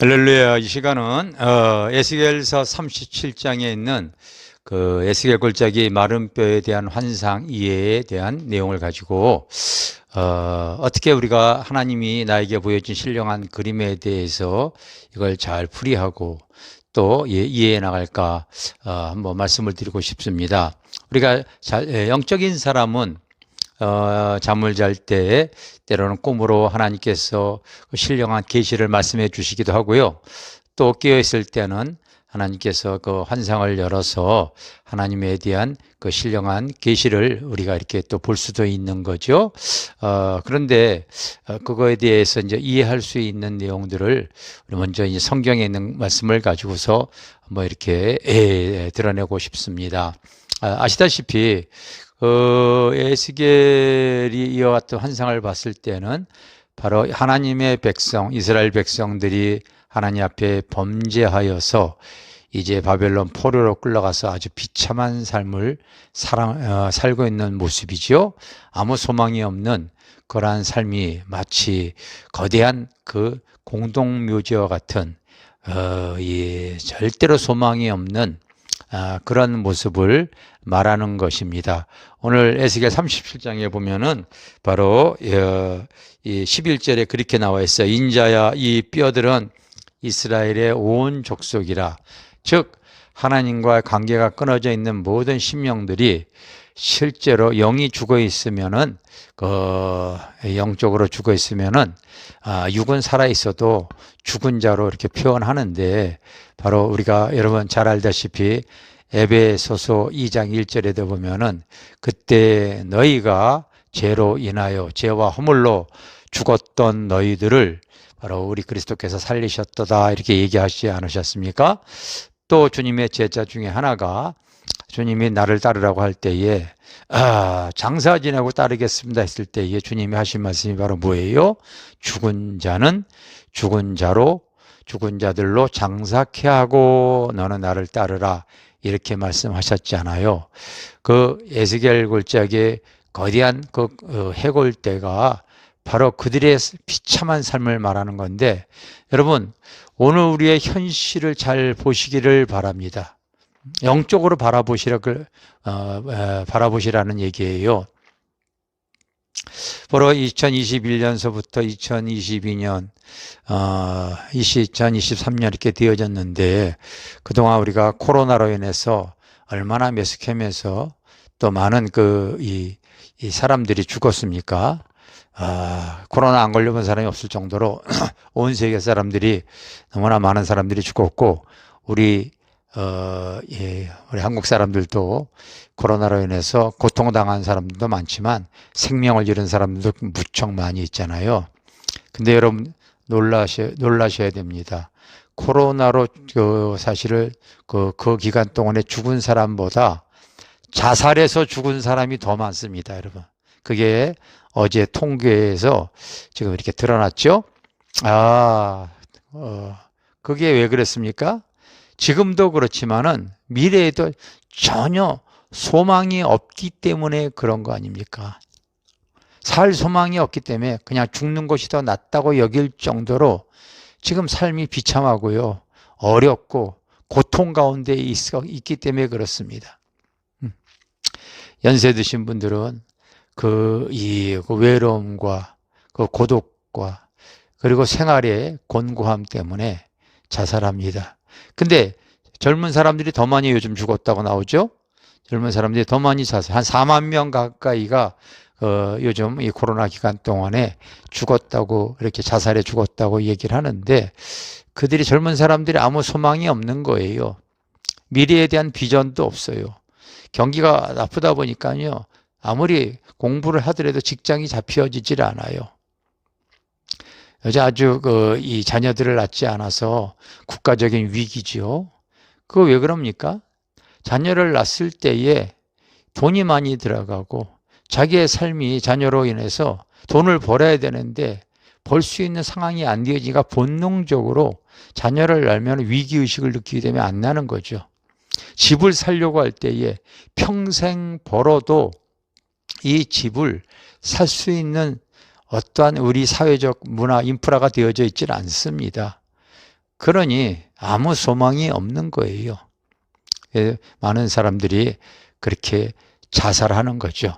할렐루야. 이 시간은 에스겔서 37장에 있는 그 에스겔 골짜기 마른 뼈에 대한 환상 이해에 대한 내용을 가지고 어떻게 우리가 하나님이 나에게 보여준 신령한 그림에 대해서 이걸 잘 풀이하고 또 이해해 나갈까 한번 말씀을 드리고 싶습니다. 우리가 영적인 사람은 잠을 잘 때 때로는 꿈으로 하나님께서 신령한 계시를 말씀해 주시기도 하고요. 또 깨어 있을 때는 하나님께서 그 환상을 열어서 하나님에 대한 그 신령한 계시를 우리가 이렇게 또 볼 수도 있는 거죠. 그런데 그거에 대해서 이제 이해할 수 있는 내용들을 우리 먼저 이제 성경에 있는 말씀을 가지고서 한번 이렇게 드러내고 싶습니다. 아시다시피 에스겔이 이와 같은 환상을 봤을 때는 바로 하나님의 백성, 이스라엘 백성들이 하나님 앞에 범죄하여서 이제 바벨론 포로로 끌려가서 아주 비참한 삶을 살고 있는 모습이죠. 아무 소망이 없는 그러한 삶이 마치 거대한 그 공동묘지와 같은 절대로 소망이 없는 그런 모습을 말하는 것입니다. 오늘 에스겔 37장에 보면은 바로 이 11절에 그렇게 나와 있어요. 인자야, 이 뼈들은 이스라엘의 온 족속이라. 즉 하나님과 관계가 끊어져 있는 모든 심령들이 실제로 영이 죽어 있으면은 영적으로 죽어 있으면은 육은 살아 있어도 죽은 자로 이렇게 표현하는데, 바로 우리가 여러분 잘 알다시피 에베소서 2장 1절에도 보면은 그때 너희가 죄로 인하여 죄와 허물로 죽었던 너희들을 바로 우리 그리스도께서 살리셨도다 이렇게 얘기하시지 않으셨습니까? 또 주님의 제자 중에 하나가 주님이 나를 따르라고 할 때에 장사 지내고 따르겠습니다 했을 때에 주님이 하신 말씀이 바로 뭐예요? 죽은 자는 죽은 자로 죽은 자들로 장사케 하고 너는 나를 따르라 이렇게 말씀하셨잖아요. 그 에스겔 골짜기의 거대한 그 해골대가 바로 그들의 비참한 삶을 말하는 건데, 여러분 오늘 우리의 현실을 잘 보시기를 바랍니다. 영적으로 바라보시라는 얘기예요. 바로 2021년서부터 2022년, 2023년 이렇게 되어졌는데, 그동안 우리가 코로나로 인해서 얼마나 메스캠에서 또 많은 이 사람들이 죽었습니까? 코로나 안 걸려본 사람이 없을 정도로 온 세계 사람들이, 너무나 많은 사람들이 죽었고, 우리 한국 사람들도 코로나로 인해서 고통당한 사람들도 많지만 생명을 잃은 사람들도 무척 많이 있잖아요. 근데 여러분 놀라셔야 됩니다. 코로나로 사실을 그 기간 동안에 죽은 사람보다 자살해서 죽은 사람이 더 많습니다, 여러분. 그게 어제 통계에서 지금 이렇게 드러났죠. 그게 왜 그랬습니까? 지금도 그렇지만은 미래에도 전혀 소망이 없기 때문에 그런 거 아닙니까? 살 소망이 없기 때문에 그냥 죽는 것이 더 낫다고 여길 정도로 지금 삶이 비참하고요, 어렵고 고통 가운데 있기 때문에 그렇습니다. 연세 드신 분들은 그 외로움과 그 고독과 그리고 생활의 곤고함 때문에 자살합니다. 근데 젊은 사람들이 더 많이 요즘 죽었다고 나오죠? 젊은 사람들이 더 많이 자살, 한 4만 명 가까이가 요즘 이 코로나 기간 동안에 죽었다고, 이렇게 자살해 죽었다고 얘기를 하는데, 그들이 젊은 사람들이 아무 소망이 없는 거예요. 미래에 대한 비전도 없어요. 경기가 나쁘다 보니까요, 아무리 공부를 하더라도 직장이 잡혀지질 않아요. 아주 이 자녀들을 낳지 않아서 국가적인 위기죠. 그거 왜 그럽니까? 자녀를 낳았을 때에 돈이 많이 들어가고 자기의 삶이 자녀로 인해서 돈을 벌어야 되는데 벌 수 있는 상황이 안 되어지니까 본능적으로 자녀를 낳으면 위기의식을 느끼게 되면 안 나는 거죠. 집을 살려고 할 때에 평생 벌어도 이 집을 살 수 있는 어떠한 우리 사회적 문화 인프라가 되어져 있지는 않습니다. 그러니 아무 소망이 없는 거예요. 많은 사람들이 그렇게 자살하는 거죠.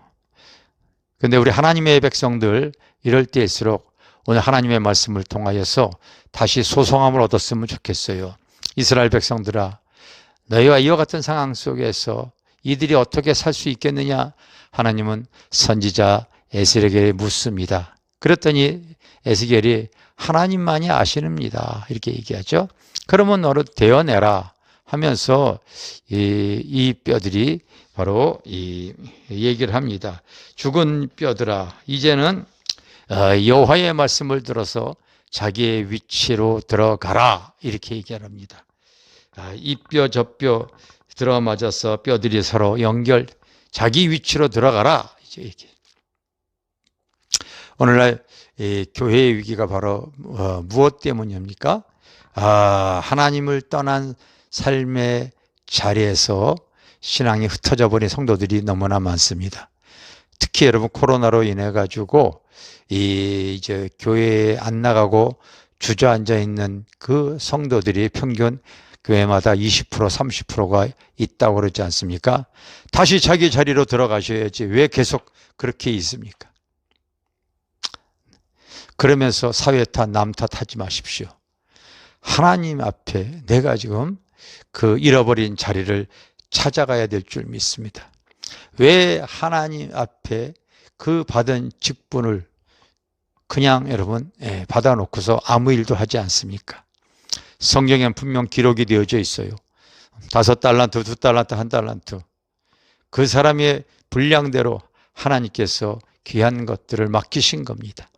그런데 우리 하나님의 백성들 이럴 때일수록 오늘 하나님의 말씀을 통하여서 다시 소성함을 얻었으면 좋겠어요. 이스라엘 백성들아, 너희와 이와 같은 상황 속에서 이들이 어떻게 살 수 있겠느냐? 하나님은 선지자 에스겔에게 묻습니다. 그랬더니 에스겔이 하나님만이 아시는니다 이렇게 얘기하죠. 그러면 너를 대어내라 하면서 이 뼈들이 바로 이 얘기를 합니다. 죽은 뼈들아, 이제는 여호와의 말씀을 들어서 자기의 위치로 들어가라 이렇게 얘기합니다. 이 뼈 저 뼈 들어맞아서 뼈들이 서로 연결, 자기 위치로 들어가라 이제 얘기. 오늘날 교회의 위기가 바로 무엇 때문입니까? 하나님을 떠난 삶의 자리에서 신앙이 흩어져 버린 성도들이 너무나 많습니다. 특히 여러분 코로나로 인해 가지고 이제 교회에 안 나가고 주저앉아 있는 그 성도들이 평균 교회마다 20% 30%가 있다고 그러지 않습니까? 다시 자기 자리로 들어가셔야지 왜 계속 그렇게 있습니까? 그러면서 사회 탓, 남 탓하지 마십시오. 하나님 앞에 내가 지금 그 잃어버린 자리를 찾아가야 될 줄 믿습니다. 왜 하나님 앞에 그 받은 직분을 그냥 여러분 받아놓고서 아무 일도 하지 않습니까? 성경에는 분명 기록이 되어져 있어요. 5달란트, 2달란트, 1달란트. 그 사람의 분량대로 하나님께서 귀한 것들을 맡기신 겁니다.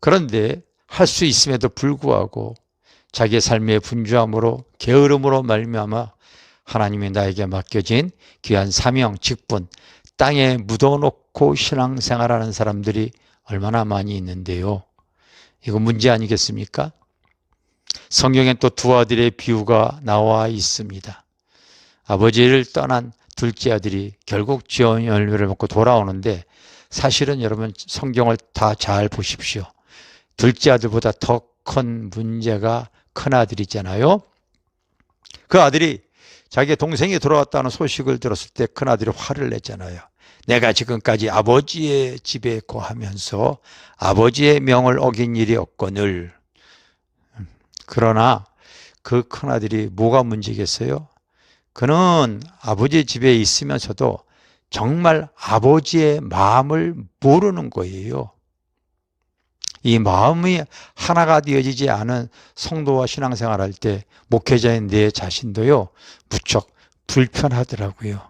그런데 할 수 있음에도 불구하고 자기의 삶의 분주함으로 게으름으로 말미암아 하나님이 나에게 맡겨진 귀한 사명, 직분, 땅에 묻어놓고 신앙생활하는 사람들이 얼마나 많이 있는데요. 이거 문제 아니겠습니까? 성경엔 또 두 아들의 비유가 나와 있습니다. 아버지를 떠난 둘째 아들이 결국 지원 열매를 먹고 돌아오는데 사실은 여러분 성경을 다 잘 보십시오. 둘째 아들보다 더 큰 문제가 큰 아들이잖아요. 그 아들이 자기 동생이 돌아왔다는 소식을 들었을 때 큰 아들이 화를 냈잖아요. 내가 지금까지 아버지의 집에 거하면서 아버지의 명을 어긴 일이 없거늘. 그러나 그 큰아들이 뭐가 문제겠어요? 그는 아버지의 집에 있으면서도 정말 아버지의 마음을 모르는 거예요. 이 마음이 하나가 되어지지 않은 성도와 신앙생활할 때 목회자인 내 자신도요 무척 불편하더라고요.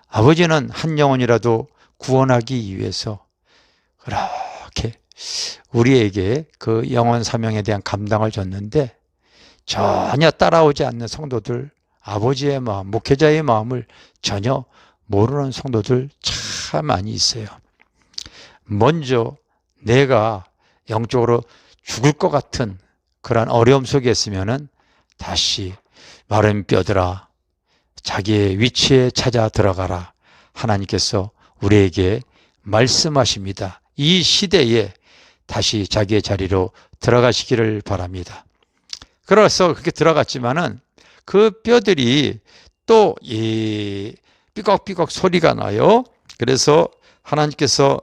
아버지는 한 영혼이라도 구원하기 위해서 그렇게 우리에게 그 영혼 사명에 대한 감당을 줬는데 전혀 따라오지 않는 성도들, 아버지의 마음, 목회자의 마음을 전혀 모르는 성도들 참 많이 있어요. 먼저 내가 영적으로 죽을 것 같은 그런 어려움 속에 있으면은 다시 마른 뼈들아 자기의 위치에 찾아 들어가라. 하나님께서 우리에게 말씀하십니다. 이 시대에 다시 자기의 자리로 들어가시기를 바랍니다. 그래서 그렇게 들어갔지만은 그 뼈들이 또 이 삐걱삐걱 소리가 나요. 그래서 하나님께서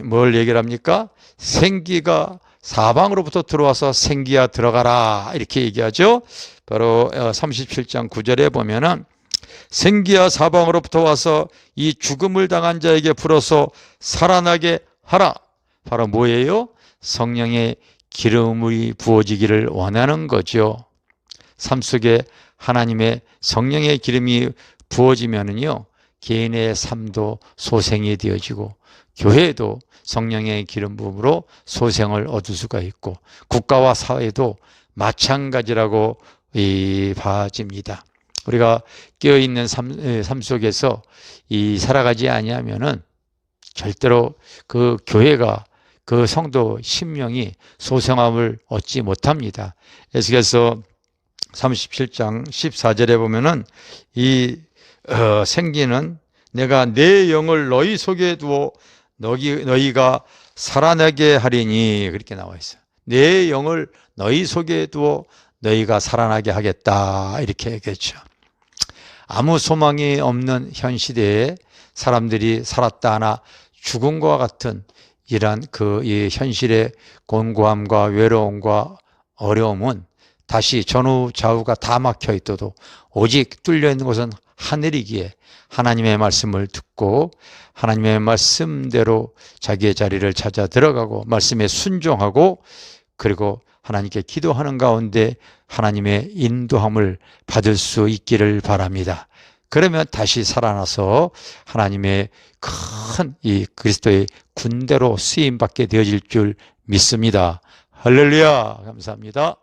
뭘 얘기를 합니까? 생기가 사방으로부터 들어와서 생기야 들어가라 이렇게 얘기하죠. 바로 37장 9절에 보면은 생기야 사방으로부터 와서 이 죽음을 당한 자에게 불어서 살아나게 하라. 바로 뭐예요? 성령의 기름이 부어지기를 원하는 거죠. 삶 속에 하나님의 성령의 기름이 부어지면은요 개인의 삶도 소생이 되어지고 교회도 성령의 기름 부음으로 소생을 얻을 수가 있고 국가와 사회도 마찬가지라고 봐집니다. 우리가 깨어있는 삶 속에서 살아가지 아니하면은 절대로 그 교회가 그 성도 심령이 소생함을 얻지 못합니다. 에스겔서 37장 14절에 보면은 생기는 내가 내 영을 너희 속에 두어 너희가 살아나게 하리니 그렇게 나와 있어요. 내 영을 너희 속에 두어 너희가 살아나게 하겠다, 이렇게 얘기했죠. 아무 소망이 없는 현 시대에 사람들이 살았다 하나 죽음과 같은 이러한 이 현실의 곤고함과 외로움과 어려움은 다시 전후 좌우가 다 막혀 있어도 오직 뚫려 있는 곳은 하늘이기에 하나님의 말씀을 듣고 하나님의 말씀대로 자기의 자리를 찾아 들어가고 말씀에 순종하고 그리고 하나님께 기도하는 가운데 하나님의 인도함을 받을 수 있기를 바랍니다. 그러면 다시 살아나서 하나님의 큰 이 그리스도의 군대로 쓰임받게 되어질 줄 믿습니다. 할렐루야! 감사합니다.